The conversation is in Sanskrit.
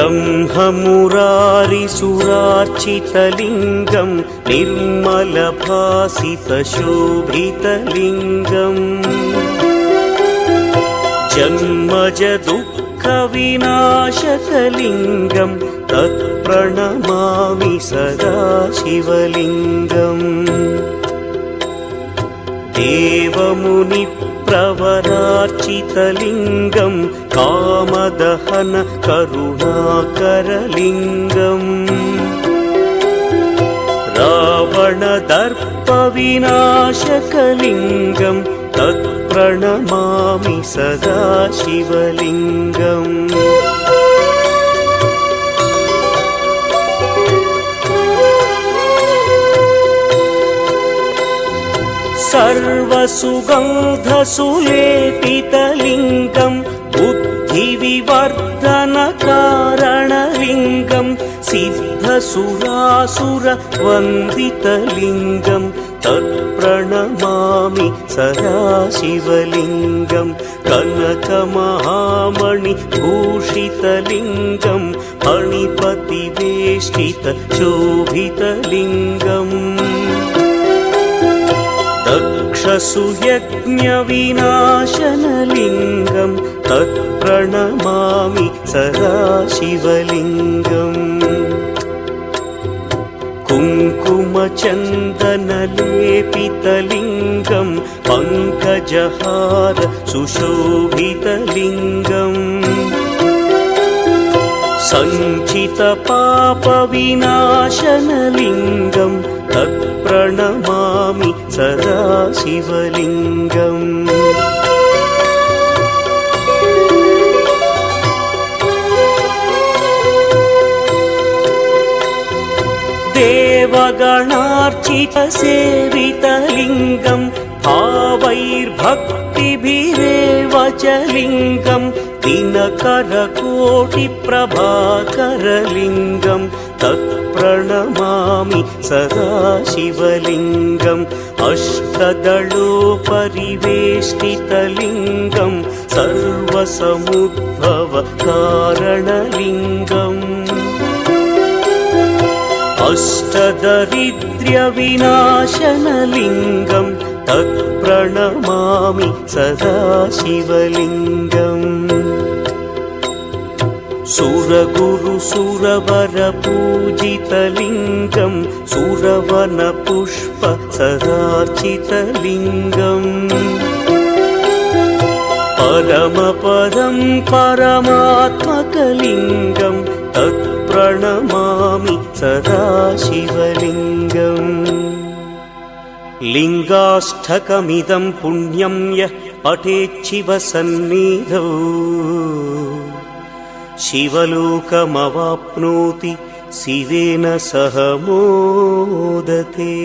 ब्रह्ममुरारिसुरार्चितलिङ्गं निर्मलभासितशोभितलिङ्गम् जन्मजदुःखविनाशकलिङ्गं तत्प्रणमामि सदा शिवलिङ्गम् देवमुनिप्रवरार्चितलिङ्गं कामदहन करुणाकरलिङ्गम् रावणदर्पविनाशकलिङ्गं तत्प्रणमामि सदा शिवलिङ्गम् सर्वसुगन्धसुलेपितलिङ्गं बुद्धिविवर्धनकारणलिङ्गं सिद्धसुरासुरवन्दितलिङ्गं तत्प्रणमामि सदा शिवलिङ्गं कनकमहामणिभूषितलिङ्गं मणिपतिवेष्टितशोभितलिङ्गम् दक्षसुयज्ञविनाशनलिङ्गं तत्प्रणमामि सदा शिवलिङ्गम् कुङ्कुमचन्दनलेपितलिङ्गं पङ्कजहार सुशोभितलिङ्गम् सञ्चितपापविनाशनलिङ्गं तत्प्रणमामि सदा शिवलिङ्गम् देवगणार्चितसेवितलिङ्गं भावैर्भक्तिभिरेव च लिङ्गं दिनकरकोटिप्रभाकरलिङ्गं तत्प्रणमामि सदा शिवलिङ्गम् अष्टदलोपरिवेष्टितलिङ्गं सर्वसमुद्भवकारणलिङ्गम् अष्टदरिद्र्यविनाशनलिङ्गं तत्प्रणमामि सदा शिवलिङ्गम् सुरगुरुसुरवरपूजितलिङ्गं सुरवनपुष्पसदार्चितलिङ्गम् परमपदं परमात्मकलिङ्गं तत्प्रणमामि सदा शिवलिङ्गम् लिङ्गाष्टकमिदं पुण्यं यः पठेच्छिवसन्निधौ शिवलोकमवाप्नोति शिवेन सह मोदते।